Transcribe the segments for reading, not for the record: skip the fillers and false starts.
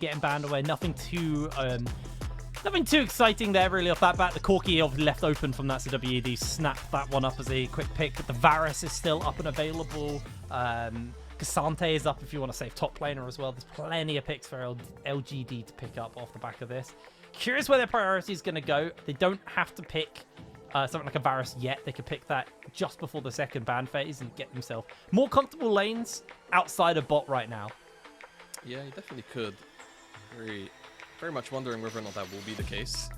getting banned away. Nothing too exciting there really off that bat. The Corki obviously left open from that, so WED snapped that one up as a quick pick. But the Varus is still up and available. Cassante is up if you want to save top laner as well. There's plenty of picks for LGD to pick up off the back of this. Curious where their priority is going to go. They don't have to pick something like a Varus yet. They could pick that just before the second ban phase and get themselves more comfortable lanes outside of bot right now. Yeah, you definitely could. Very much wondering whether or not that will be the case.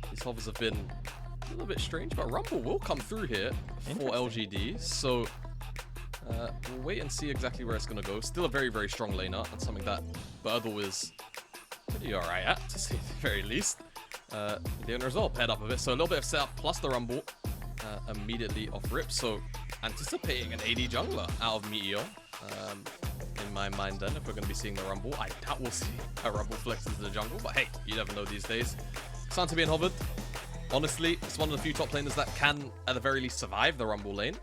These hovers have been a little bit strange, but Rumble will come through here for LGD. So we'll wait and see exactly where it's going to go. Still a very, very strong laner, and something that Burdol is pretty alright at, to say the very least. The owner as well paired up a bit, so a little bit of setup plus the Rumble immediately off rip. So anticipating an AD jungler out of Meteor. In my mind then, if we're going to be seeing the Rumble. I doubt we'll see a Rumble flex into the jungle, but hey, you never know these days. Santa being hovered. Honestly, it's one of the few top laners that can, at the very least, survive the Rumble lane.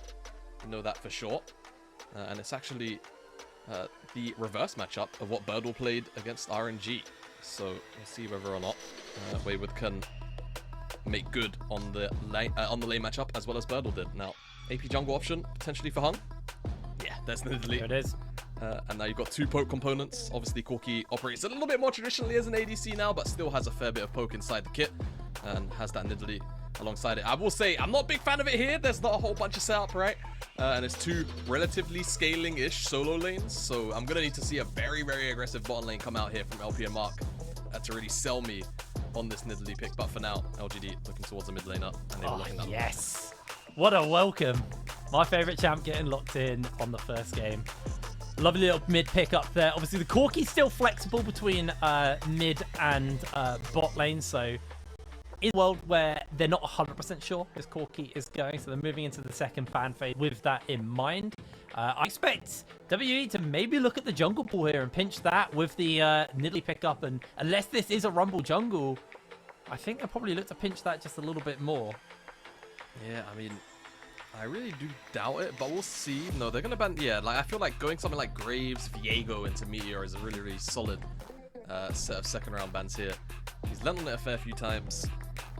You know that for sure. And it's actually the reverse matchup of what Burdol played against RNG. So we'll see whether or not Wayward can make good on the lane matchup as well as Burdol did. Now, AP jungle option potentially for Heng. Yeah, there's Nidalee. There it is. And now you've got two poke components. Obviously, Corki operates a little bit more traditionally as an ADC now, but still has a fair bit of poke inside the kit and has that Nidalee alongside it. I will say, I'm not a big fan of it here. There's not a whole bunch of setup, right? And it's two relatively scaling-ish solo lanes, so I'm going to need to see a very, very aggressive bottom lane come out here from LP and Mark to really sell me on this Nidalee pick. But for now, LGD looking towards the mid lane up, and they were looking that yes! What a welcome. My favorite champ getting locked in on the first game. Lovely little mid pick up there. Obviously, the Corki's still flexible between mid and bot lane. So, in a world where they're not 100% sure as Corki is going, so they're moving into the second fan phase with that in mind. I expect WE to maybe look at the jungle pool here and pinch that with the Nidalee pickup. And unless this is a Rumble jungle, I think they'll probably look to pinch that just a little bit more. Yeah, I mean, I really do doubt it, but we'll see. No, they're going to ban... Yeah, like I feel like going something like Graves, Viego into Meteor is a really, really solid set of second round bans here. He's landed on it a fair few times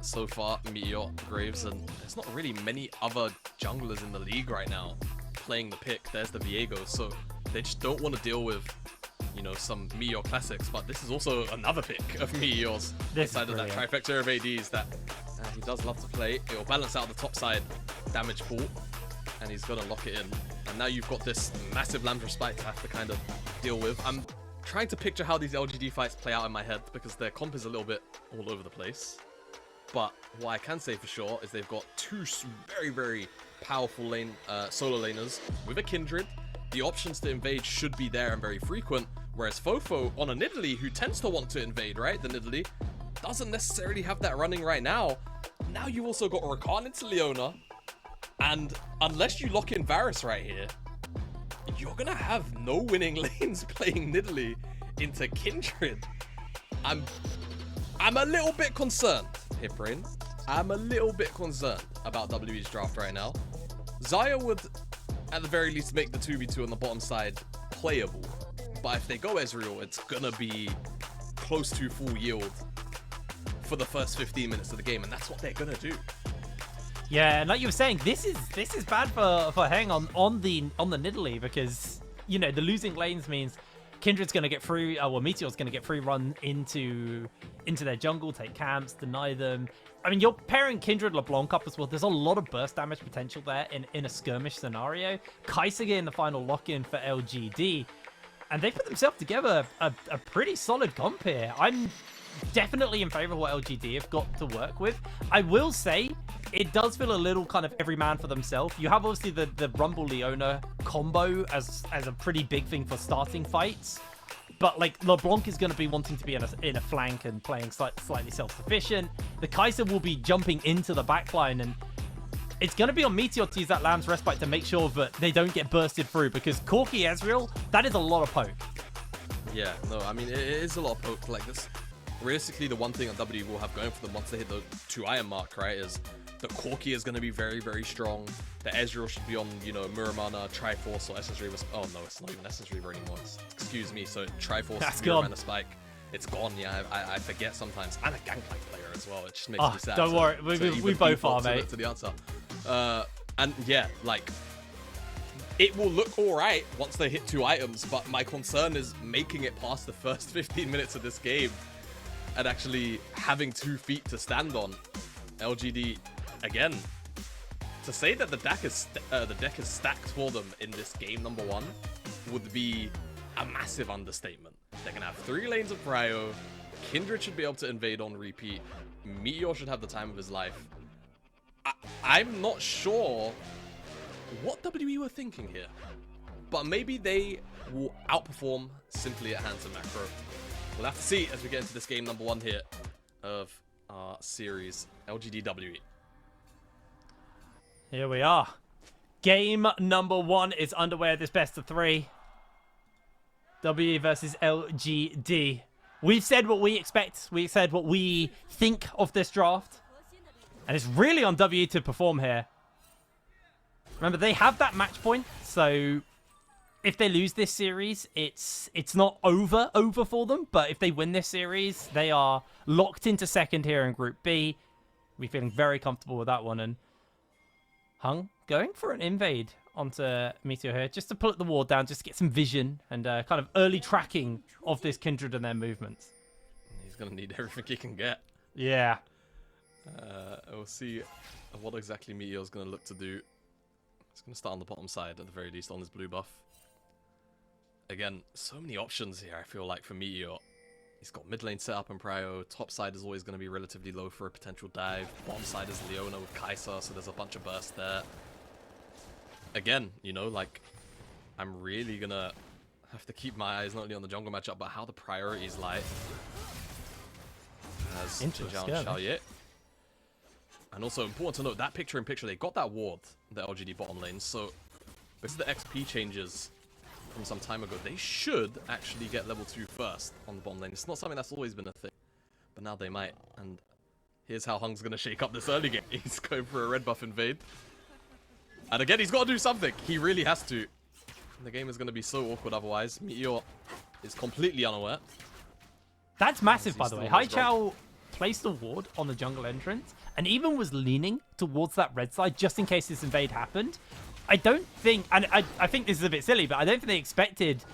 so far, Meteor, Graves, and there's not really many other junglers in the league right now playing the pick. There's the Viego, so they just don't want to deal with, you know, some Meteor classics, but this is also another pick of Meteors inside of that trifecta of ADs that he does love to play. It will balance out the top side damage pool, and he's going to lock it in. And now you've got this massive Lambda spike to have to kind of deal with. I'm trying to picture how these LGD fights play out in my head because their comp is a little bit all over the place. But what I can say for sure is they've got two very, very powerful solo laners with a Kindred. The options to invade should be there and very frequent, whereas FoFo on a Nidalee, who tends to want to invade, right? The Nidalee doesn't necessarily have that running right now. Now you've also got Rakan into Leona, and unless you lock in Varus right here, you're gonna have no winning lanes playing Nidalee into Kindred. I'm a little bit concerned, Hipbrain. I'm a little bit concerned about WE's draft right now. Xayah would, at the very least, make the 2v2 on the bottom side playable. But if they go Ezreal, it's gonna be close to full yield for the first 15 minutes of the game, and that's what they're gonna do. Yeah, and like you were saying, this is bad for Heng on the Nidalee, because, you know, the losing lanes means Kindred's going to get free, well, Meteor's going to get free run into their jungle, take camps, deny them. I mean, you're pairing Kindred LeBlanc up as well. There's a lot of burst damage potential there in a skirmish scenario. Kaisage in the final lock-in for LGD, and they put themselves together a pretty solid comp here. I'm definitely in favor of what LGD have got to work with. I will say, it does feel a little kind of every man for themselves. You have obviously the Rumble Leona combo as a pretty big thing for starting fights. But like LeBlanc is going to be wanting to be in a flank and playing slightly self-sufficient. The Kai'Sa will be jumping into the backline, and it's going to be on Meteor to use that Lamb's Respite to make sure that they don't get bursted through, because Corki Ezreal, that is a lot of poke. Yeah, no, I mean, it is a lot of poke like this. Realistically, the one thing that W will have going for them once they hit the 2 iron mark, right, is the Corki is going to be very, very strong. The Ezreal should be on, you know, Muramana, Triforce, or Essence Reaver. Oh, no, it's not even Essence Reaver anymore. Excuse me. So Triforce, Muramana Spike. it's gone. Yeah, I forget sometimes. I'm a Gangplank player as well. It just makes me sad. Don't worry, we both are, mate. To the answer. And yeah, like, it will look alright once they hit 2 items, but my concern is making it past the first 15 minutes of this game and actually having 2 feet to stand on. LGD, again, to say that the deck is stacked for them in this game number 1 would be a massive understatement. They're going to have 3 lanes of Prio. Kindred should be able to invade on repeat. Meteor should have the time of his life. I'm not sure what WE were thinking here, but maybe they will outperform simply at hands and macro. We'll have to see as we get into this game number 1 here of our series, LGDWE. Here we are. Game number 1 is underway at this best of 3. WE versus LGD. We've said what we expect. We said what we think of this draft. And it's really on WE to perform here. Remember, they have that match point, so if they lose this series, it's not over for them. But if they win this series, they are locked into second here in Group B. We're feeling very comfortable with that one. And Heng going for an invade onto Meteor here, just to pull the ward down, just to get some vision and kind of early tracking of this Kindred and their movements. He's going to need everything he can get. Yeah. We'll see what exactly Meteor's going to look to do. He's going to start on the bottom side, at the very least, on his blue buff. Again, so many options here, I feel like, for Meteor. He's got mid lane set up in Prio. Top side is always going to be relatively low for a potential dive. Bottom side is Leona with Kai'Sa, so there's a bunch of burst there. Again, you know, like, I'm really going to have to keep my eyes not only on the jungle matchup, but how the priorities lie. As JinJiao and Shaoye. And also, important to note, that picture-in-picture, they got that ward, the LGD bottom lane, so this is the XP changes from some time ago. They should actually get level 2 first on the bottom lane. It's not something that's always been a thing, but now they might. And here's how Heng's going to shake up this early game. He's going for a red buff invade. And again, he's got to do something. He really has to. The game is going to be so awkward otherwise. Meteor is completely unaware. That's massive, by the way. Haichao placed a ward on the jungle entrance and even was leaning towards that red side just in case this invade happened. I don't think, and I think this is a bit silly, but I don't think they expected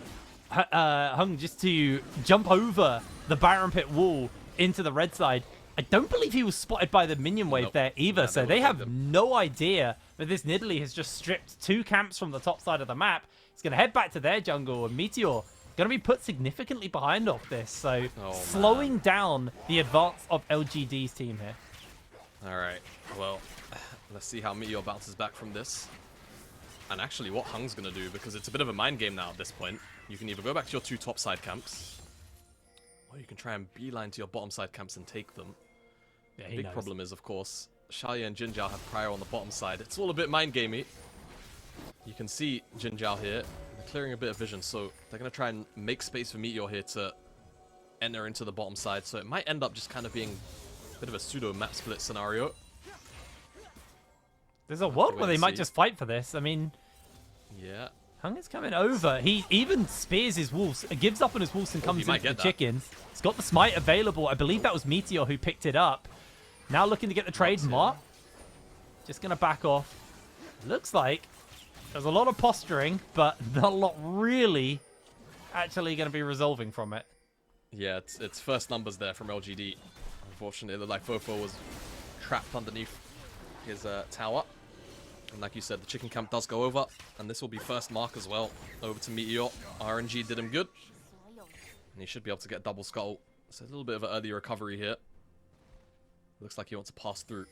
Heng just to jump over the Baron Pit wall into the red side. I don't believe he was spotted by the minion wave there either, yeah, so they have no idea that this Nidalee has just stripped 2 camps from the top side of the map. He's going to head back to their jungle, and Meteor going to be put significantly behind off this, so slowing down the advance of LGD's team here. All right, well, let's see how Meteor bounces back from this. And actually what Heng's going to do, because it's a bit of a mind game now at this point. You can either go back to your 2 top side camps, or you can try and beeline to your bottom side camps and take them. Yeah, the big problem is, of course, Shaoye and JinJiao have Prio on the bottom side. It's all a bit mind gamey. You can see JinJiao here. They're clearing a bit of vision, so they're going to try and make space for Meteor here to enter into the bottom side. So it might end up just kind of being a bit of a pseudo map split scenario. There's a world where they might just fight for this. I mean, yeah. Heng is coming over. He even spears his wolves, gives up on his wolves and comes in for the chickens. He's got the smite available. I believe that was Meteor who picked it up. Now looking to get the trade. Mark just going to back off. Looks like there's a lot of posturing, but not a lot really actually going to be resolving from it. Yeah, it's first numbers there from LGD. Unfortunately, it looked like FoFo was trapped underneath his tower. And like you said, the chicken camp does go over, and this will be first mark as well over to Meteor. RNG did him good, and he should be able to get double skull. So a little bit of an early recovery here. Looks like he wants to pass through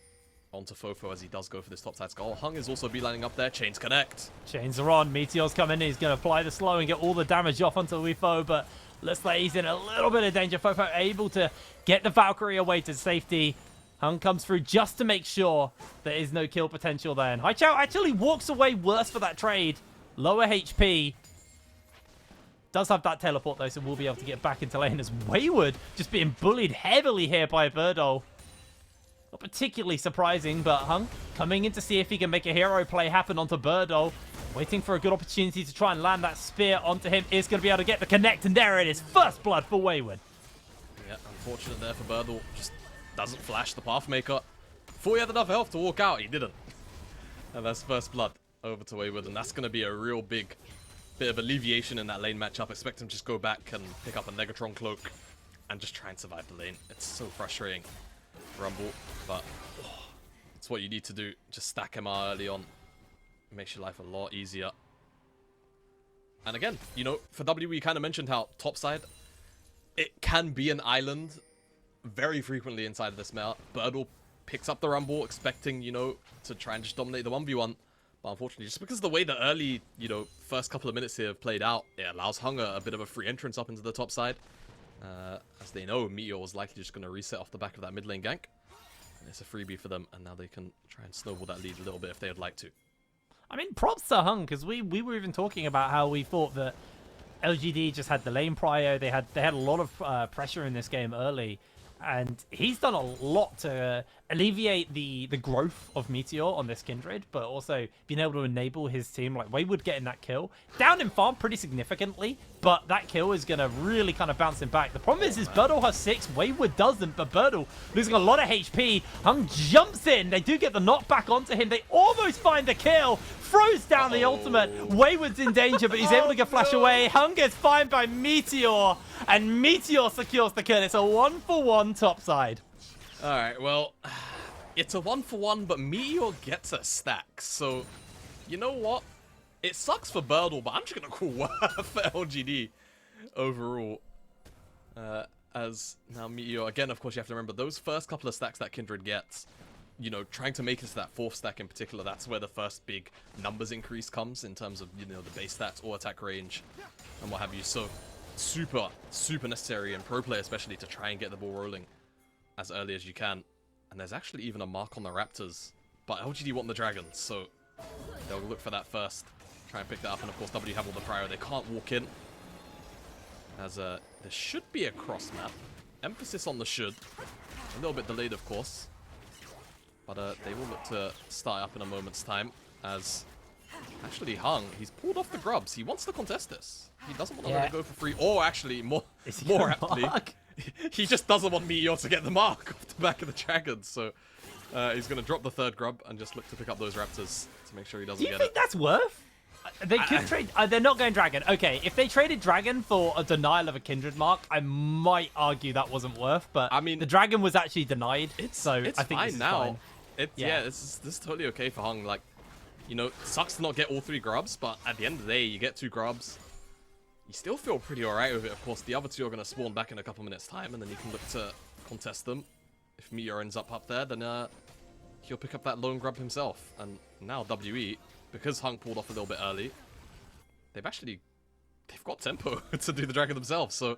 onto FoFo as he does go for this top side skull. Heng is also beelining up there. Chains connect. Chains are on. Meteor's coming in. He's going to apply the slow and get all the damage off onto FoFo, but looks like he's in a little bit of danger. FoFo able to get the Valkyrie away to safety. Heng comes through just to make sure there is no kill potential there. And Haichao actually walks away worse for that trade. Lower HP. Does have that teleport though, so we'll be able to get back into lane as Wayward just being bullied heavily here by Burdol. Not particularly surprising, but Heng coming in to see if he can make a hero play happen onto Burdol. Waiting for a good opportunity to try and land that spear onto him. Is going to be able to get the connect, and there it is. First blood for Wayward. Yeah, unfortunate there for Burdol. Just doesn't flash the Pathmaker. Thought he had enough health to walk out, he didn't. And that's first blood over to Wayward, and that's going to be a real big bit of alleviation in that lane matchup. Expect him to just go back and pick up a Negatron Cloak and just try and survive the lane. It's so frustrating, Rumble, but it's what you need to do. Just stack MR early on. Makes your life a lot easier. And again, you know, for W, we kind of mentioned how topside, it can be an island very frequently inside of this meta. Burdol picks up the Rumble, expecting, you know, to try and just dominate the 1v1. But unfortunately, just because of the way the early, you know, first couple of minutes here have played out, it allows Heng a bit of a free entrance up into the top side. As they know, Meteor was likely just going to reset off the back of that mid lane gank. And it's a freebie for them, and now they can try and snowball that lead a little bit if they would like to. I mean, props to Heng, because we were even talking about how we thought that LGD just had the lane prio. They had a lot of pressure in this game early, and he's done a lot to alleviate the growth of Meteor on this Kindred, but also being able to enable his team, like Wayward getting that kill. Down in farm pretty significantly, but that kill is going to really kind of bounce him back. The problem is Burdol has 6, Wayward doesn't, but Burdol losing a lot of HP. Heng jumps in. They do get the knockback onto him. They almost find the kill. Throws down the ultimate. Wayward's in danger, but he's able to get flash away. Heng gets fined by Meteor, and Meteor secures the kill. It's a 1-for-1 topside. Alright, well, it's a 1-for-1, but Meteor gets a stack. So, you know what? It sucks for Burdol, but I'm just going to call worth for LGD overall. As now Meteor, again, of course, you have to remember those first couple of stacks that Kindred gets, you know, trying to make it to that 4th stack in particular, that's where the first big numbers increase comes in terms of, you know, the base stats or attack range and what have you. So, super, super necessary in pro play especially to try and get the ball rolling as early as you can. And there's actually even a mark on the Raptors, but LGD want the Dragons, so they'll look for that first. Try and pick that up, and of course W have all the prior. They can't walk in, as there should be a cross map. Emphasis on the should. A little bit delayed, of course. But they will look to start up in a moment's time, as actually Heng, he's pulled off the grubs. He wants to contest this. He doesn't want to let it go for free. Or actually, more aptly, he just doesn't want Meteor to get the mark off the back of the Dragons. So he's going to drop the 3rd grub and just look to pick up those Raptors to make sure he doesn't get it. Do you think that's worth? They could trade. They're not going Dragon. Okay, if they traded Dragon for a denial of a Kindred mark, I might argue that wasn't worth. But I mean, the Dragon was actually denied. It's I think fine now. Fine. This is totally okay for Heng. Like, you know, it sucks to not get all 3 grubs, but at the end of the day, you get 2 grubs. You still feel pretty alright with it. Of course, the other 2 are going to spawn back in a couple minutes' time, and then you can look to contest them. If Meteor ends up there, then he'll pick up that lone grub himself. And now WE, because Heng pulled off a little bit early, they've got tempo to do the Dragon themselves, so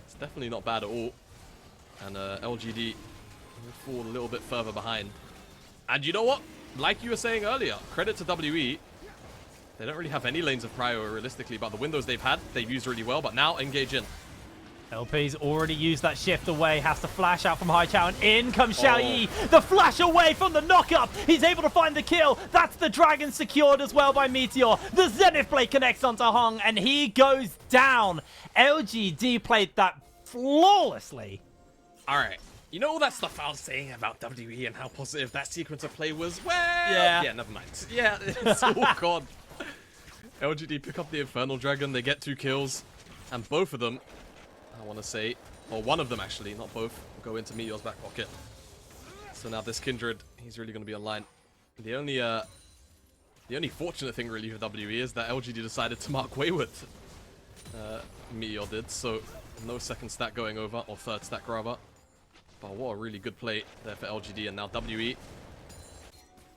it's definitely not bad at all. And LGD will fall a little bit further behind. And you know what? Like you were saying earlier, credit to WE. They don't really have any lanes of prio realistically, but the windows they've had, they've used really well. But now engage in. LP's already used that shift away, has to flash out from Haichao, and in comes Shaoye. The flash away from the knock-up. He's able to find the kill. That's the Dragon secured as well by Meteor. The Zenith Blade connects onto Heng, and he goes down. LGD played that flawlessly. All right. You know all that stuff I was saying about WE and how positive that sequence of play was? Well, yeah, never mind. Yeah, it's all gone. LGD pick up the Infernal Dragon. They get 2 kills, and both of them, I want to say, or one of them actually, not both, go into Meteor's back pocket. So now this Kindred, he's really going to be online. The only fortunate thing really for WE is that LGD decided to mark Wayward. Meteor did, so no 2nd stack going over, or 3rd stack rather. But what a really good play there for LGD, and now WE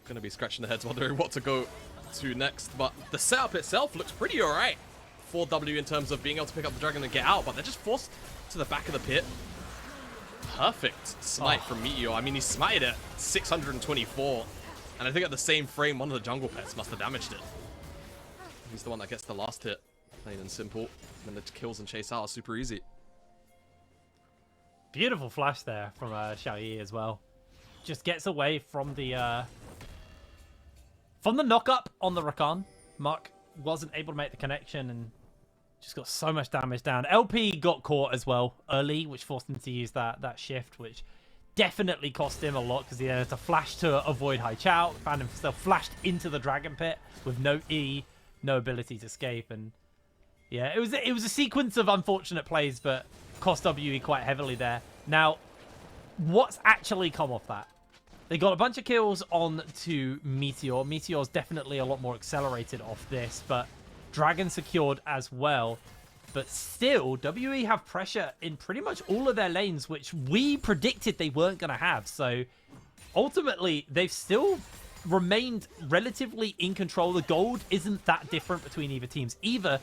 going to be scratching their heads wondering what to go to next. But the setup itself looks pretty alright for W in terms of being able to pick up the Dragon and get out, but they're just forced to the back of the pit. Perfect smite from Meteor. I mean, he smited at 624, and I think at the same frame, one of the jungle pets must have damaged it. He's the one that gets the last hit, plain and simple. And the kills and chase out are super easy. Beautiful flash there from Shaoye as well. Just gets away from the knock-up on the Rakan. Mark wasn't able to make the connection, and Just got so much damage down. LP got caught as well early, which forced him to use that shift, which definitely cost him a lot because he had to flash to avoid Haichao. Found himself flashed into the Dragon Pit with no E, no ability to escape. And yeah, it was a sequence of unfortunate plays, but cost WE quite heavily there. Now, what's actually come off that? They got a bunch of kills on to Meteor. Meteor's definitely a lot more accelerated off this, but Dragon secured as well. But still, WE have pressure in pretty much all of their lanes, which we predicted they weren't going to have. So ultimately, they've still remained relatively in control. The gold isn't that different between either teams. Either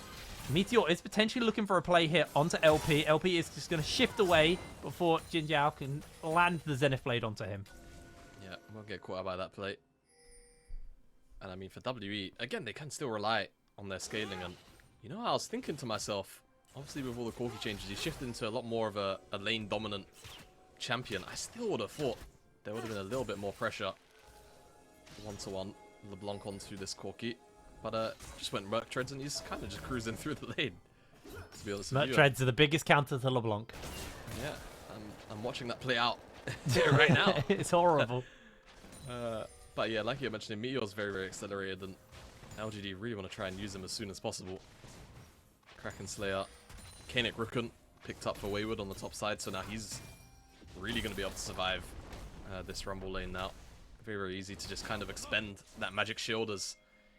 Meteor is potentially looking for a play here onto LP. LP is just going to shift away before JinJiao can land the Zenith Blade onto him. Yeah, won't get caught out by that play. And I mean, for WE, again, they can still rely on their scaling. And you know, I was thinking to myself, obviously with all the Corki changes, he shifted into a lot more of a lane dominant champion. I still would have thought there would have been a little bit more pressure one-to-one LeBlanc onto this Corki. But just went Merc Treads and he's kind of just cruising through the lane, to be honest with you. Merc Treads are the biggest counter to LeBlanc. Yeah, I'm watching that play out right now. It's horrible. But yeah, like you mentioned, Meteor's very, very accelerated, and LGD really want to try and use him as soon as possible. Kraken Slayer, Kanik Rukun picked up for Wayward on the top side, so now he's really going to be able to survive this Rumble lane now. Very, very easy to just kind of expend that magic shield as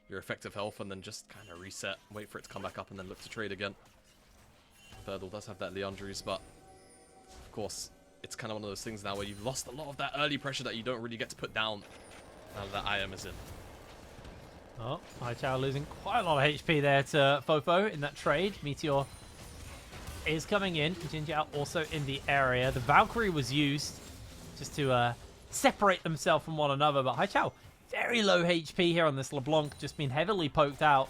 your effective health and then just kind of reset, wait for it to come back up and then look to trade again. Burdol does have that Leandre's, but of course, it's kind of one of those things now where you've lost a lot of that early pressure that you don't really get to put down now that IM is in. Oh, Haichao losing quite a lot of HP there to FoFo in that trade. Meteor is coming in. JinJiao also in the area. The Valkyrie was used just to separate themselves from one another, but Haichao very low HP here on this LeBlanc, just been heavily poked out.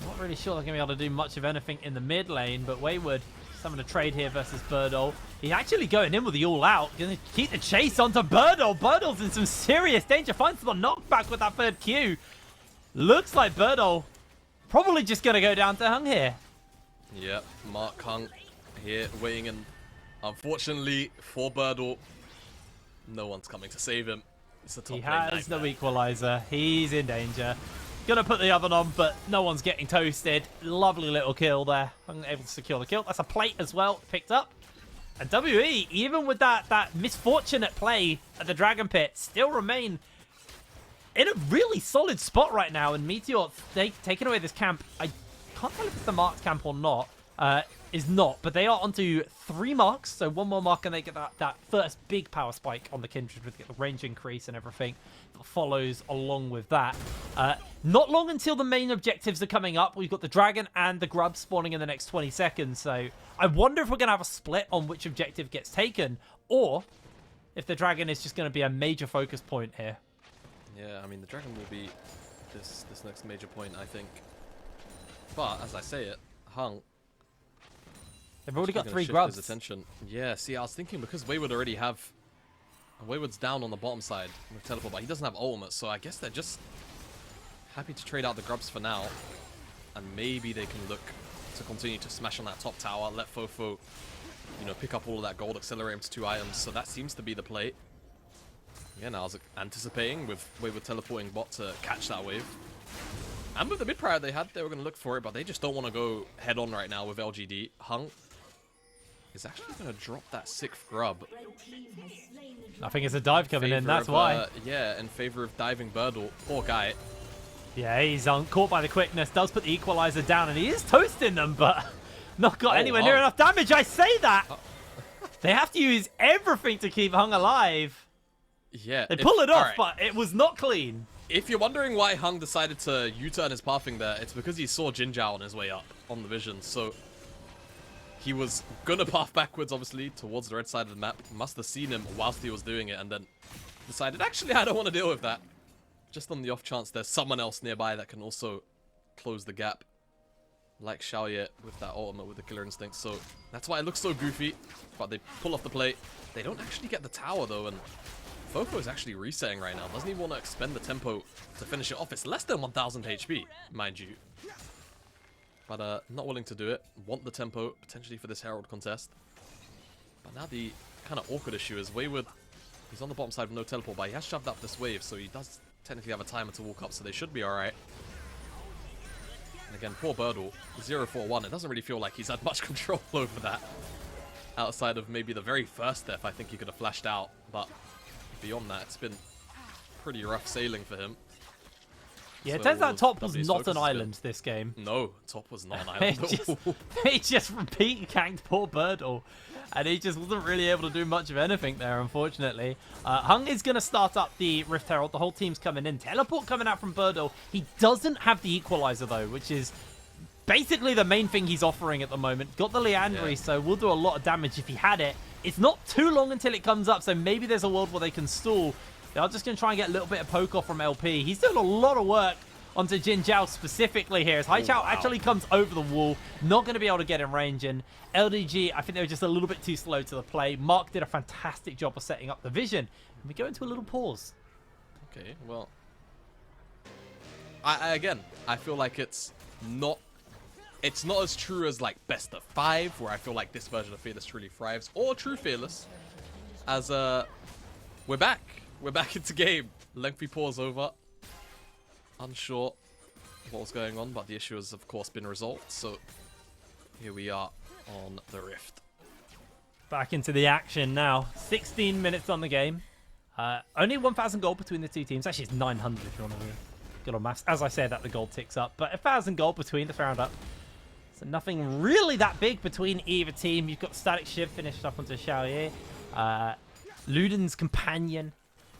Not really sure they're going to be able to do much of anything in the mid lane, but Wayward, having a trade here versus Burdol. He's actually going in with the all-out. Going to keep the chase onto Burdol. Burdol's in some serious danger. Finds the knockback with that third Q. Looks like Burdol probably just going to go down to Heng here. Yep, Mark Heng here waiting, and unfortunately for Burdol, no one's coming to save him. It's a top He lane has nightmare. no equalizer. He's in danger. Gonna put the oven on, but no one's getting toasted. Lovely little kill there. I'm able to secure the kill. That's a plate as well, picked up. And WE, even with that misfortunate play at the Dragon Pit, still remain in a really solid spot right now. And Meteor, taking away this camp, I can't tell if it's the marked camp or not, is not. But they are onto 3 marks, so 1 more mark and they get that first big power spike on the Kindred with the range increase and everything that follows along with that. Not long until the main objectives are coming up. We've got the Dragon and the Grub spawning in the next 20 seconds, so I wonder if we're going to have a split on which objective gets taken, or if the Dragon is just going to be a major focus point here. Yeah, I mean, the Dragon will be this next major point, I think. But, as I say it, Heng... They've already got 3 shift Grubs. his attention. Yeah, see, I was thinking because Wayward already have... Wayward's down on the bottom side with teleport, but he doesn't have ultimate, so I guess they're just happy to trade out the Grubs for now. And maybe they can look to continue to smash on that top tower, let FoFo, you know, pick up all of that gold, accelerate him to 2 items, so that seems to be the play. Yeah, now I was anticipating with Wayward teleporting bot to catch that wave. And with the mid prior they had, they were going to look for it, but they just don't want to go head on right now with LGD. Heng is actually going to drop that 6th grub. I think it's a dive coming in, that's why. Yeah, in favor of diving Burdol. Poor guy. Yeah, he's caught by the quickness, does put the equalizer down, and he is toasting them, but not got anywhere near enough damage. I say that! They have to use everything to keep Heng alive. Yeah. They pull it off, but it was not clean. If you're wondering why Heng decided to U-turn his pathing there, it's because he saw JinJiao on his way up on the vision, so he was gonna path backwards, obviously, towards the red side of the map. Must have seen him whilst he was doing it, and then decided, actually, I don't want to deal with that. Just on the off chance there's someone else nearby that can also close the gap. Like Shaoye with that ultimate with the killer instinct. So that's why it looks so goofy. But they pull off the play. They don't actually get the tower though, and FoFo is actually resetting right now. Doesn't even want to expend the tempo to finish it off. It's less than 1000 HP, mind you. but not willing to do it. Want the tempo, potentially for this Herald contest. But now the kind of awkward issue is Wayward, he's on the bottom side with no teleport, but he has shoved up this wave, so he does technically have a timer to walk up, so they should be alright. And again, poor Burdol, 0-4-1. It doesn't really feel like he's had much control over that. Outside of maybe the very first death, I think he could have flashed out, but beyond that, it's been pretty rough sailing for him. Yeah, So it turns out top was W's not focus an has been- island this game. No, top was not an island at all. He just repeat ganked poor Burdol, and he just wasn't really able to do much of anything there, unfortunately. Heng is going to start up the Rift Herald. The whole team's coming in. Teleport coming out from Burdol. He doesn't have the Equalizer, though, which is basically the main thing he's offering at the moment. Got the Leandry, so will do a lot of damage if he had it. It's not too long until it comes up, so maybe there's a world where they can stall. They are just going to try and get a little bit of poke off from LP. He's doing a lot of work onto JinJiao specifically here, as Haichao actually comes over the wall, not going to be able to get in range, and LDG, I think they were just a little bit too slow to the play. Mark did a fantastic job of setting up the vision, and we go into a little pause. Okay, well, again, I feel like it's not as true as like best of 5, where I feel like this version of Fearless truly thrives, or True Fearless, as we're back into game. Lengthy pause over. Unsure what was going on, but the issue has of course been resolved, so here we are on the Rift. Back into the action now. 16 minutes on the game. Only 1,000 gold between the two teams. Actually, it's 900 if you want to be good on maths. As I said, that the gold ticks up, but 1,000 gold between the roundup. So nothing really that big between either team. You've got Static Shiv finished up onto Shaoye. Luden's Companion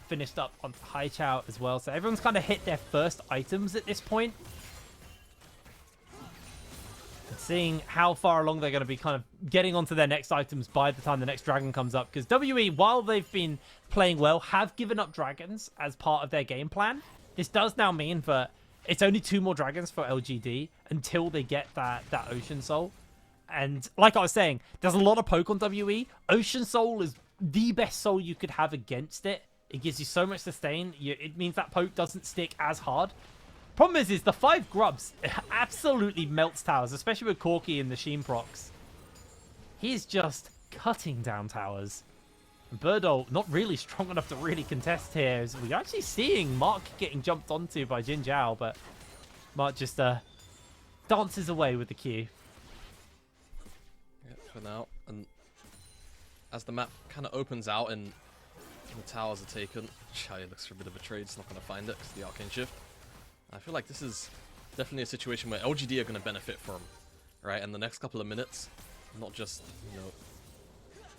finished up on Haichao as well. So everyone's kind of hit their first items at this point. And seeing how far along they're going to be kind of getting onto their next items by the time the next dragon comes up. Because WE, while they've been playing well, have given up dragons as part of their game plan. This does now mean that it's only 2 more dragons for LGD until they get that Ocean Soul. And like I was saying, there's a lot of poke on WE. Ocean Soul is the best soul you could have against it. It gives you so much sustain. It means that poke doesn't stick as hard. Problem is the 5 grubs absolutely melts towers, especially with Corki and the Sheen procs. He's just cutting down towers. Burdol not really strong enough to really contest here. As we're actually seeing Mark getting jumped onto by JinJiao, but Mark just dances away with the Q. Yeah, for now. And as the map kind of opens out and the towers are taken, Shaoye looks for a bit of a trade. He's not going to find it because of the Arcane Shift. I feel like this is definitely a situation where LGD are going to benefit from, right? In the next couple of minutes, not just, you know,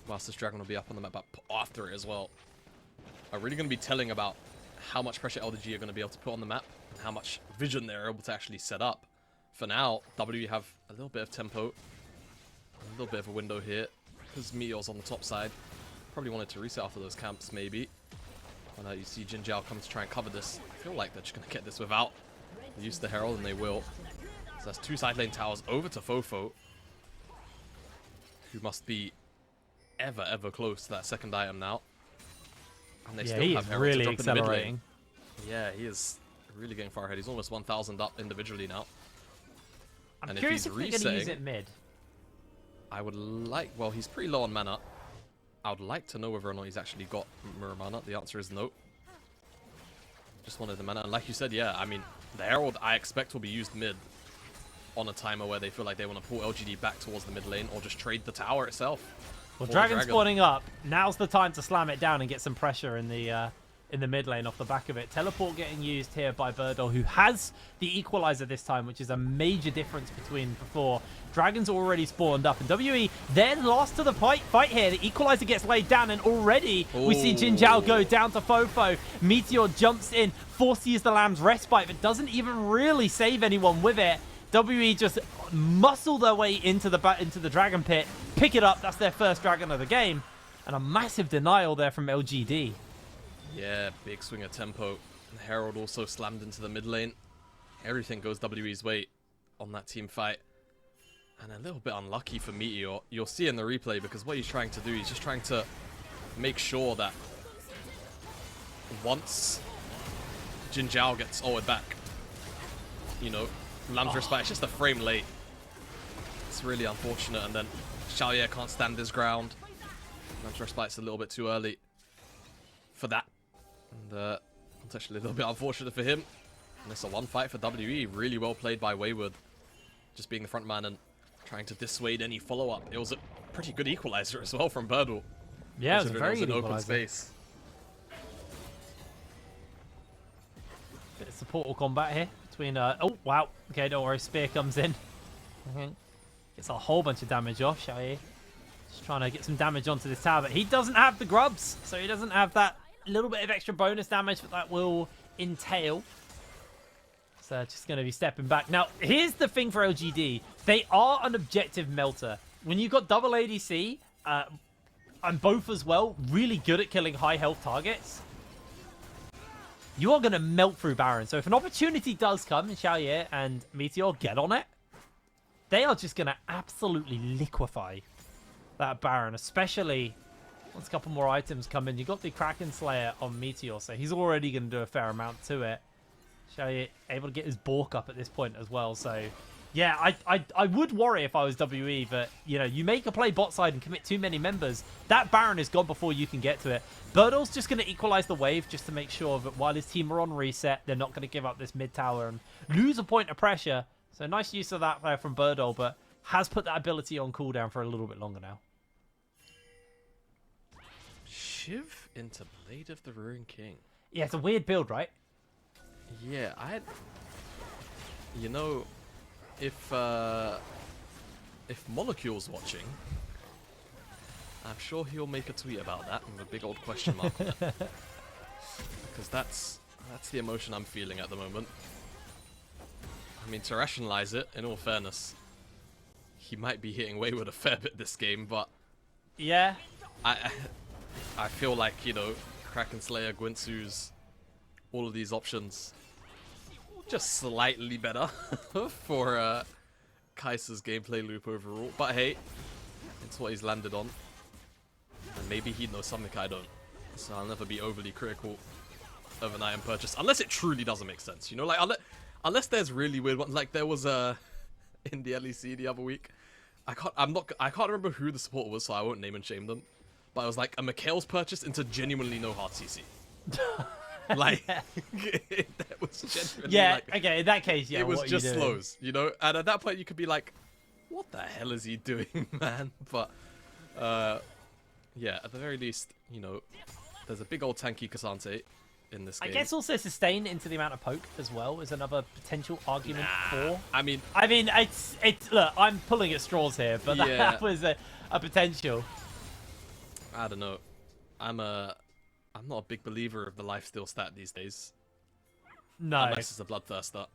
whilst this dragon will be up on the map, but after it as well, are really going to be telling about how much pressure LGD are going to be able to put on the map and how much vision they're able to actually set up. For now, W have a little bit of tempo, a little bit of a window here, because Meteor's on the top side. Probably wanted to reset after those camps, maybe. But you see JinJiao come to try and cover this. I feel like they're just going to get this without the use of the Herald, and they will. So that's 2 side lane towers over to FoFo, who must be ever close to that second item now. And they still have Herald really to drop in the mid lane. accelerating. Yeah, he is really getting far ahead. He's almost 1,000 up individually now. I'm And curious if if he's they're going to use resetting, it mid. I would like... Well, he's pretty low on mana. I would like to know whether or not he's actually got mirror mana. The answer is no. Just wanted the mana. And like you said, yeah, I mean, the Herald I expect will be used mid on a timer where they feel like they want to pull LGD back towards the mid lane or just trade the tower itself. Well, for the Dragon spawning up. Now's the time to slam it down and get some pressure in the mid lane off the back of it. Teleport getting used here by Burdol, who has the Equalizer this time, which is a major difference between before. Dragon's already spawned up, and WE then lost to the fight here. The Equalizer gets laid down, and already we see JinJiao go down to FoFo. Meteor jumps in, forced to use the Lamb's Respite, but doesn't even really save anyone with it. WE just muscle their way into the Dragon Pit, pick it up. That's their first Dragon of the game, and a massive denial there from LGD. Yeah, big swing of tempo. And Herald also slammed into the mid lane. Everything goes WE's way on that team fight. And a little bit unlucky for Meteor. You'll see in the replay, because what he's trying to do, he's just trying to make sure that once JinJiao gets ulted back, you know, Lamb's Respite, it's just a frame late. That's really unfortunate. And then Shaoye can't stand his ground. Lam's Respite's a little bit too early for that. And it's actually a little bit unfortunate for him. And it's a one fight for WE. Really well played by Wayward. Just being the front man and trying to dissuade any follow-up. It was a pretty good equalizer as well from Burdol. Yeah, it was a very good open equalizer. space. Bit of support combat here between... oh, wow. Okay, don't worry. Spear comes in. Gets a whole bunch of damage off. Shaoye just trying to get some damage onto this tower, but he doesn't have the grubs, so he doesn't have that little bit of extra bonus damage that will entail. So just going to be stepping back. Now, here's the thing for LGD. They are an objective melter. When you've got double ADC, and both as well, really good at killing high health targets, you are going to melt through Baron. So if an opportunity does come, Shaoye and Meteor get on it, they are just going to absolutely liquefy that Baron, especially once a couple more items come in. You've got the Kraken Slayer on Meteor, so he's already going to do a fair amount to it. Shaoye able to get his Bork up at this point as well, so yeah, I would worry if I was WE, but you know, you make a play bot side and commit too many members, that Baron is gone before you can get to it. Burdol's just going to equalize the wave just to make sure that while his team are on reset, they're not going to give up this mid tower and lose a point of pressure. So nice use of that there from Burdol, but has put that ability on cooldown for a little bit longer now. Shiv into Blade of the Ruined King. Yeah, it's a weird build, right? Yeah, you know, if Molecule's watching, I'm sure he'll make a tweet about that with a big old question mark on it. Because that's the emotion I'm feeling at the moment. I mean, to rationalize it, in all fairness, he might be hitting Wayward a fair bit this game, but yeah, I feel like, you know, Kraken Slayer, Gwentsu's, all of these options just slightly better for Kaiser's gameplay loop overall. But hey, it's what he's landed on. And maybe he knows something I don't. So I'll never be overly critical of an item purchase. Unless it truly doesn't make sense. You know, like, unless there's really weird ones. Like, there was in the LEC the other week. I can't remember who the support was, so I won't name and shame them. But it was like a Mikhail's purchase into genuinely no hard CC. Like, that was genuinely like, okay, in that case, yeah, it was what just are you doing? slows, you know? And at that point, you could be like, what the hell is he doing, man? But, yeah, at the very least, you know, there's a big old tanky Cassante in this game. I guess also sustain into the amount of poke as well is another potential argument for. I mean, it's look, I'm pulling at straws here, but yeah. that was a potential. I don't know. I'm not a big believer of the lifesteal stat these days. No. Unless it's a bloodthirster.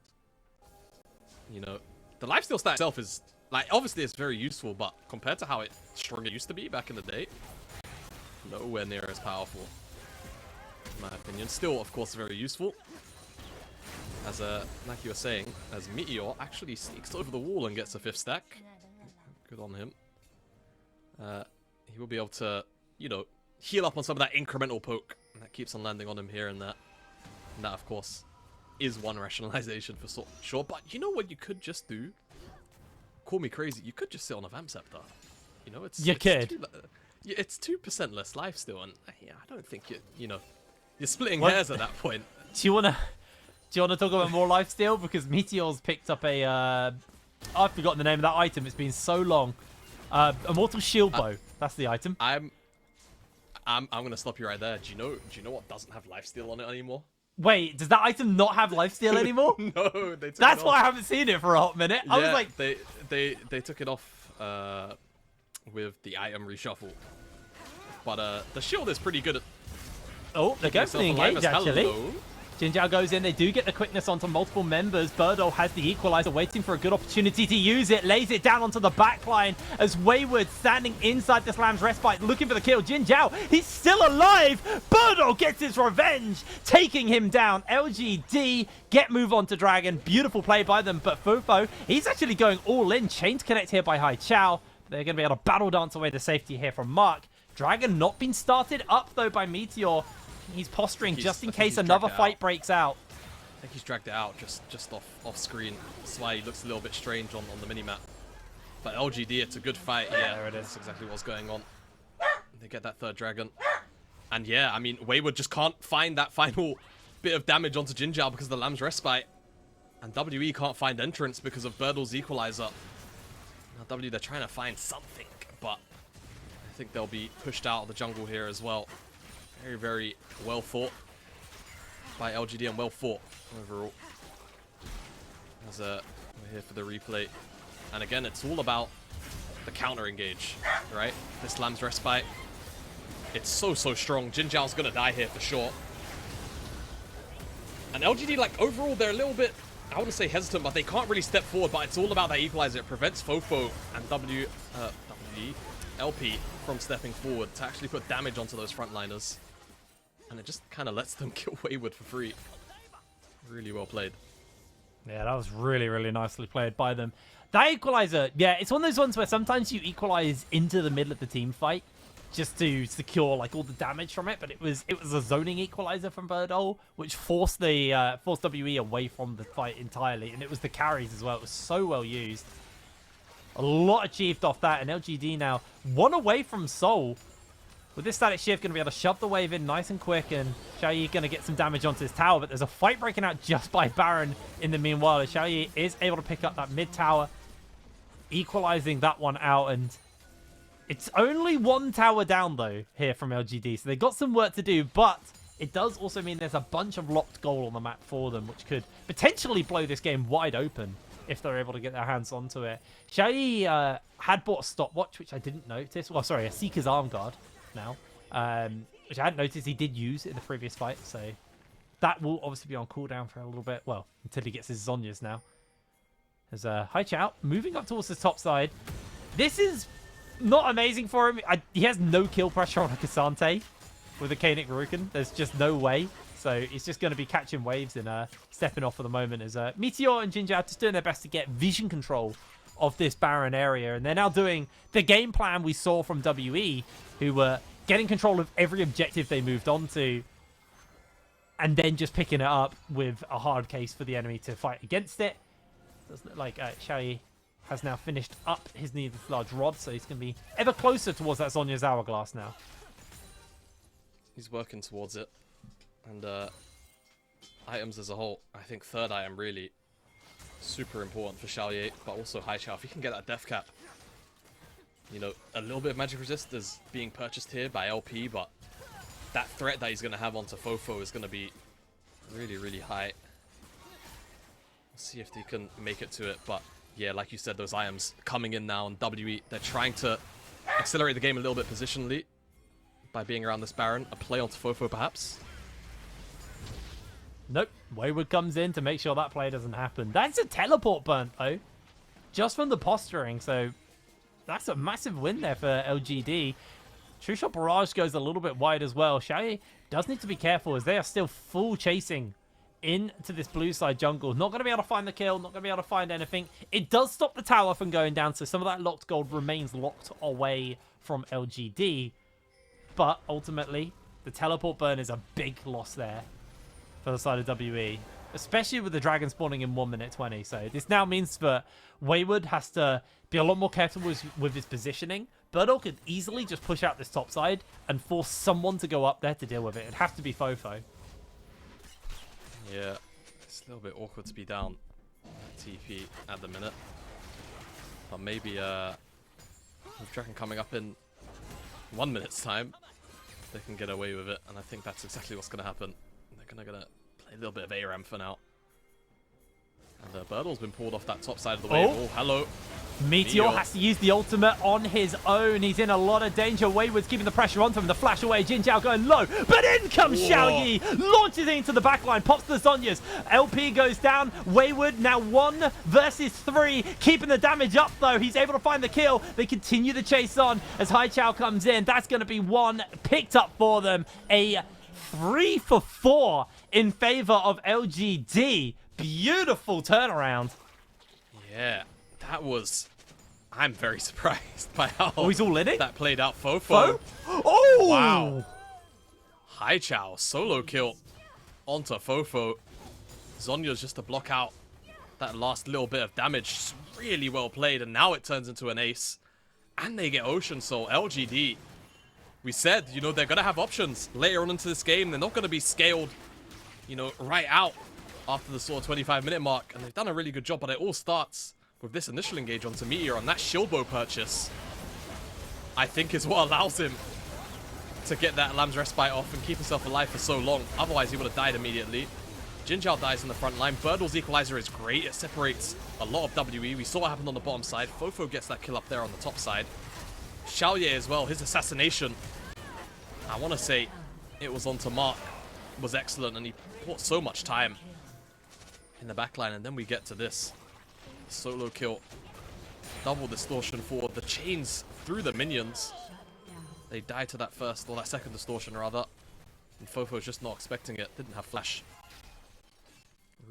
You know, the lifesteal stat itself is, like, obviously it's very useful, but compared to how strong it used to be back in the day, nowhere near as powerful, in my opinion. Still, of course, very useful. As like you were saying, as Meteor actually sneaks over the wall and gets a 5th stack. Good on him. He will be able to, you know, heal up on some of that incremental poke that keeps on landing on him here and there. And that, of course, is one rationalization for sure. But you know what you could just do? Call me crazy. You could just sit on a Vamp Scepter. You know, it's 2% less lifesteal, and yeah, I don't think you're splitting hairs at that point. Do you wanna talk about more lifesteal? Because Meteor's picked up a I've forgotten the name of that item. It's been so long. Immortal Shield Bow. That's the item. I'm gonna stop you right there. Do you know what doesn't have lifesteal on it anymore? Wait, does that item not have lifesteal anymore? No, they took That's it why off. I haven't seen it for a hot minute. Yeah, I was like, they took it off with the item reshuffle. But the shield is pretty good at. oh, they're going for the engage actually. Hello. JinJiao goes in. They do get the quickness onto multiple members. Burdol has the equalizer, waiting for a good opportunity to use it. Lays it down onto the backline as Wayward standing inside the Slam's respite, looking for the kill. JinJiao, he's still alive. Burdol gets his revenge, taking him down. LGD get move on to Dragon. Beautiful play by them, but FoFo, he's actually going all in. Chain to connect here by Haichao. They're going to be able to battle dance away the safety here from Mark. Dragon not been started up though by Meteor. He's posturing just in case another fight breaks out. I think he's dragged it out just off screen. That's why he looks a little bit strange on the minimap. But LGD, it's a good fight. Yeah, there it is. That's exactly what's going on. They get that third dragon. And yeah, I mean, Wayward just can't find that final bit of damage onto JinJiao because of the Lamb's Respite. And WE can't find entrance because of Burdol's Equalizer. Now W, they're trying to find something, but I think they'll be pushed out of the jungle here as well. Very, very well fought by LGD and well fought overall. As we're here for the replay. And again, it's all about the counter engage, right? This Lamb's Respite. It's so strong. JinJiao's gonna die here for sure. And LGD, like, overall, they're a little bit, I wouldn't say hesitant, but they can't really step forward, but it's all about that equalizer. It prevents FoFo and LP from stepping forward to actually put damage onto those frontliners. And it just kind of lets them kill Wayward for free. Really well played. Yeah, that was really, really nicely played by them. That equalizer, yeah, it's one of those ones where sometimes you equalize into the middle of the team fight just to secure like all the damage from it, but it was a zoning equalizer from Burdol, which forced the forced WE away from the fight entirely, and it was the carries as well. It was so well used. A lot achieved off that, and LGD now one away from Soul. With this static shift, going to be able to shove the wave in nice and quick, and Shaoye going to get some damage onto his tower, but there's a fight breaking out just by Baron in the meanwhile, and Shaoye is able to pick up that mid tower, equalizing that one out, and it's only one tower down, though, here from LGD, so they got some work to do, but it does also mean there's a bunch of locked gold on the map for them, which could potentially blow this game wide open if they're able to get their hands onto it. Shaoye had bought a stopwatch, which I didn't notice. Well, sorry, a Seeker's Arm Guard now, which I hadn't noticed he did use in the previous fight, so that will obviously be on cooldown for a little bit, well, until he gets his Zhonya's now. There's Haichao moving up towards the top side. This is not amazing for him. He has no kill pressure on a Cassante with a Kainic Rukin. There's just no way. So he's just going to be catching waves and stepping off for the moment as Meteor and JinJiao just doing their best to get vision control of this Baron area. And they're now doing the game plan we saw from WE, who were getting control of every objective they moved on to, and then just picking it up with a hard case for the enemy to fight against it. Doesn't look like Shaoye has now finished up his needed large rod, so he's going to be ever closer towards that Zhonya's hourglass now. He's working towards it. And items as a whole, I think third item really super important for Shaoye, but also Haichao. If he can get that death cap, you know, a little bit of magic resist is being purchased here by LP, but that threat that he's going to have onto FoFo is going to be really, really high. Let's see if they can make it to it, but yeah, like you said, those items coming in now, and WE, they're trying to accelerate the game a little bit positionally by being around this Baron. A play onto FoFo, perhaps. Nope. Wayward comes in to make sure that play doesn't happen. That's a teleport burn, though. Just from the posturing, so that's a massive win there for LGD. True Shot Barrage goes a little bit wide as well. Shaoye does need to be careful as they are still full chasing into this blue side jungle. Not going to be able to find the kill, not going to be able to find anything. It does stop the tower from going down, so some of that locked gold remains locked away from LGD. But ultimately, the teleport burn is a big loss there for the side of WE, especially with the dragon spawning in 1 minute 20. So this now means that Wayward has to be a lot more careful with his positioning. Burdol could easily just push out this top side and force someone to go up there to deal with it. It'd have to be FoFo. Yeah, it's a little bit awkward to be down TP at the minute. But maybe with dragon coming up in 1 minute's time, they can get away with it. And I think that's exactly what's going to happen. They're gonna play a little bit of ARAM for now. And Burdol's been pulled off that top side of the wave. Oh, hello. Meteor has to use the ultimate on his own. He's in a lot of danger. Wayward's keeping the pressure onto him. The flash away. JinJiao going low. But in comes Shaoye. Launches into the backline. Pops the Zhonya's. LP goes down. Wayward now 1 versus 3. Keeping the damage up, though. He's able to find the kill. They continue the chase on as Haichao comes in. That's going to be 1 picked up for them. A 3 for 4 in favor of LGD. Beautiful turnaround. Yeah, that was... I'm very surprised by how he's all in it? That played out. FoFo. Oh! Wow. Haichao, solo kill onto FoFo. Zhonya's just to block out That last little bit of damage, really well played, and now it turns into an ace. And they get Ocean Soul. LGD, we said, you know, they're going to have options later on into this game. They're not going to be scaled, you know, right out after the sort of 25-minute mark. And they've done a really good job, but it all starts with this initial engage onto Meteor. And that shield bow purchase, I think, is what allows him to get that Lamb's Respite off and keep himself alive for so long. Otherwise, he would have died immediately. JinJiao dies in the front line. Burdol's equalizer is great. It separates a lot of WE. We saw what happened on the bottom side. FoFo gets that kill up there on the top side. Shaoye as well. His assassination, I want to say it was onto Mark, was excellent. And he bought so much time in the backline. And then we get to this solo kill. Double distortion for the chains through the minions. They die to that first, or that second distortion rather. And FoFo's just not expecting it. Didn't have flash.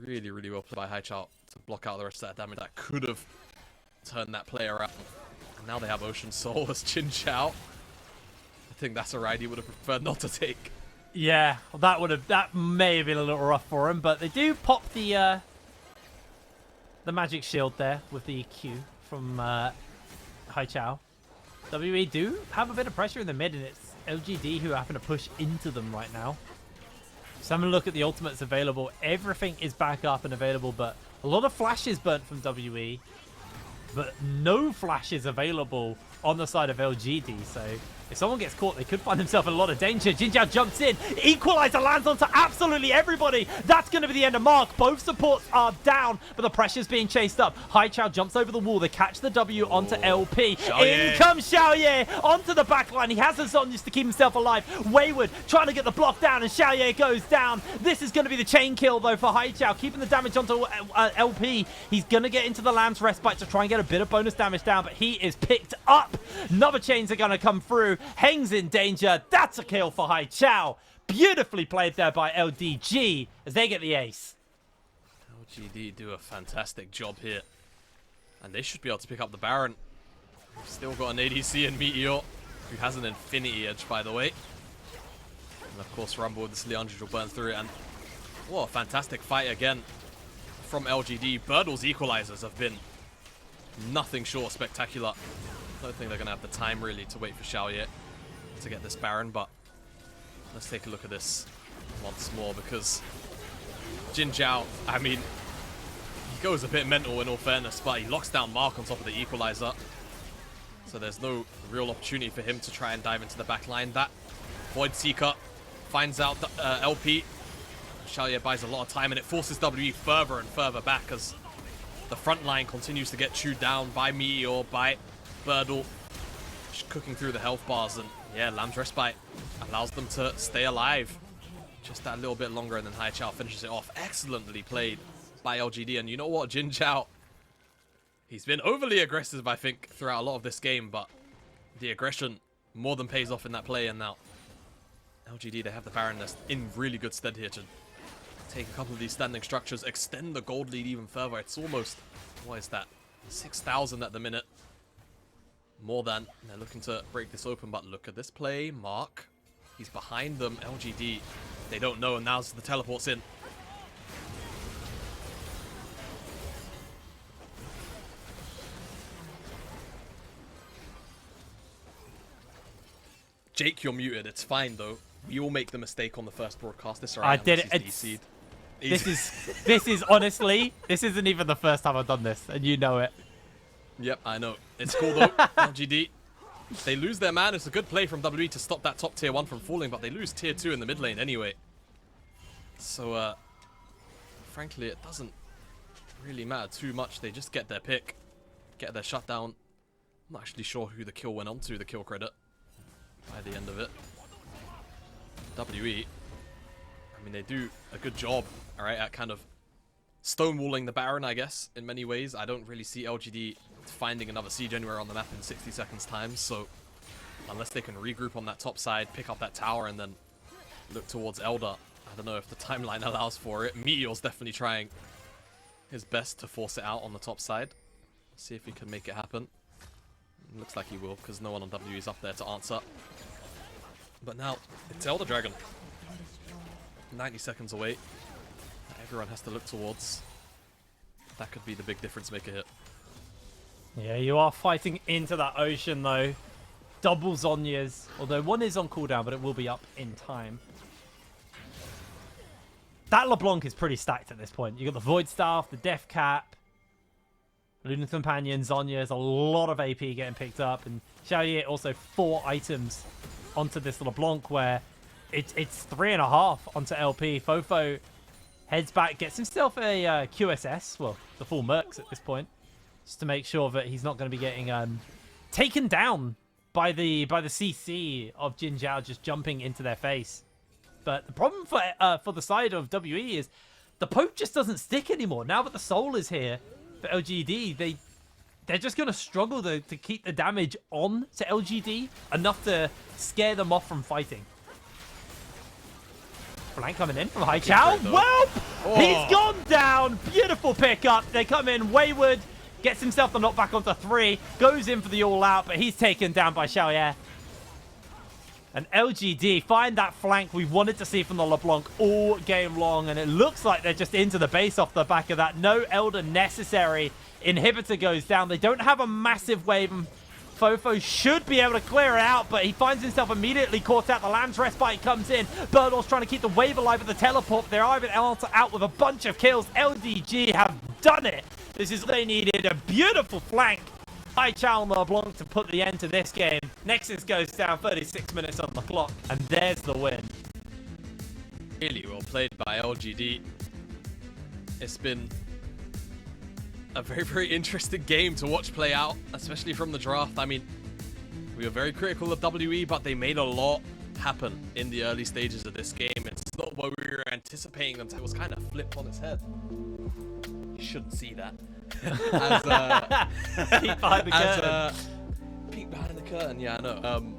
Really, really well played by Haichao to block out the rest of that damage that could have turned that play around. And now they have Ocean Soul as JinJiao. I think that's a ride he would have preferred not to take. Yeah, well, that may have been a little rough for him, but they do pop the magic shield there with the Q from Haichao. WE do have a bit of pressure in the mid, and it's LGD who are having to push into them right now. So having a look at the ultimates available. Everything is back up and available, but a lot of flashes burnt from WE. But no flashes available on the side of LGD. So if someone gets caught, they could find themselves in a lot of danger. JinJiao jumps in. Equalizer lands onto absolutely everybody. That's going to be the end of Mark. Both supports are down, but the pressure's being chased up. Haichao jumps over the wall. They catch the W onto LP. Shaoye. In comes Shaoye onto the backline. He has the Zonyas to keep himself alive. Wayward trying to get the block down, and Shaoye goes down. This is going to be the chain kill, though, for Haichao, keeping the damage onto LP. He's going to get into the Lamb's Respite to try and get a bit of bonus damage down, but he is picked up. Another chains are going to come through. Heng's in danger. That's a kill for Haichao. Beautifully played there by LDG as they get the ace. LGD do a fantastic job here. And they should be able to pick up the Baron. We've still got an ADC in Meteor, who has an Infinity Edge, by the way. And of course, Rumble with the Leandro will burn through it. And what a fantastic fight again from LGD. Burdol's equalizers have been nothing short spectacular. I don't think they're going to have the time really to wait for Shaoye to get this Baron, but let's take a look at this once more, because JinJiao, I mean, he goes a bit mental in all fairness, but he locks down Mark on top of the equalizer. So there's no real opportunity for him to try and dive into the back line. That Void Seeker finds out LP. Shaoye buys a lot of time, and it forces WE further and further back as the front line continues to get chewed down by Meteor, by Burdol, just cooking through the health bars. And yeah, Lamb's Respite allows them to stay alive just that little bit longer, and then Haichao finishes it off. Excellently played by LGD. And you know what, JinJiao, he's been overly aggressive, I think, throughout a lot of this game, but the aggression more than pays off in that play. And now LGD, they have the Baron nest in really good stead here to take a couple of these standing structures, extend the gold lead even further. It's almost, what is that, 6,000 at the minute. More than. They're looking to break this open, but look at this play. Mark, he's behind them. LGD, they don't know, and now's the teleports in. Jake, you're muted. It's fine, though. We all make the mistake on the first broadcast. This I did it. This is honestly, this isn't even the first time I've done this, and you know it. Yep, I know. It's cool though. LGD, they lose their man. It's a good play from WE to stop that top tier 1 from falling, but they lose tier 2 in the mid lane anyway. So, frankly, it doesn't really matter too much. They just get their pick, get their shutdown. I'm not actually sure who the kill went on to, the kill credit, by the end of it. WE, I mean, they do a good job, all right, at kind of stonewalling the Baron, I guess, in many ways. I don't really see LGD finding another siege anywhere on the map in 60 seconds time, so unless they can regroup on that top side, pick up that tower, and then look towards Elder, I don't know if the timeline allows for it. Meteor's definitely trying his best to force it out on the top side. See if he can make it happen. Looks like he will, because no one on W is up there to answer. But now, it's Elder Dragon. 90 seconds away. Everyone has to look towards. That could be the big difference maker hit. Yeah, you are fighting into that ocean, though. Double Zhonya's. Although one is on cooldown, but it will be up in time. That LeBlanc is pretty stacked at this point. You got the Void Staff, the Death Cap, Lunar Companion, Zhonya. There's a lot of AP getting picked up. And Shaoye also 4 items onto this LeBlanc where it's 3.5 onto LP. FoFo heads back, gets himself a QSS. Well, the full Mercs at this point. Just to make sure that he's not going to be getting taken down by the CC of JinJiao just jumping into their face. But the problem for the side of WE is the poke just doesn't stick anymore. Now that the soul is here for LGD, they're just going to struggle to keep the damage on to LGD enough to scare them off from fighting. Flank coming in from Haichao. Well, he's gone down. Beautiful pickup. They come in. Wayward gets himself the knockback onto 3. Goes in for the all-out, but he's taken down by Shaoye. And LGD find that flank we wanted to see from the LeBlanc all game long. And it looks like they're just into the base off the back of that. No Elder necessary. Inhibitor goes down. They don't have a massive wave. And FoFo should be able to clear it out, but he finds himself immediately caught out. The Lamb's Respite comes in. Burdol's trying to keep the wave alive with the teleport. They're either out with a bunch of kills. LDG have done it. This is what they needed. A beautiful flank. Haichao and LeBlanc to put the end to this game. Nexus goes down, 36 minutes on the clock, and there's the win. Really well played by LGD. It's been a very, very interesting game to watch play out, especially from the draft. I mean, we were very critical of WE, but they made a lot happen in the early stages of this game. It's not what we were anticipating until it was kind of flipped on its head. You shouldn't see that. Peek behind the curtain. Peek behind the curtain, yeah, I know.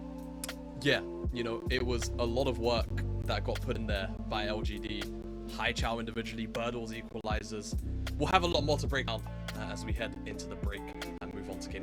Yeah, you know, it was a lot of work that got put in there by LGD. Haichao individually, Burdol's equalizers. We'll have a lot more to break down as we head into the break and move on to game number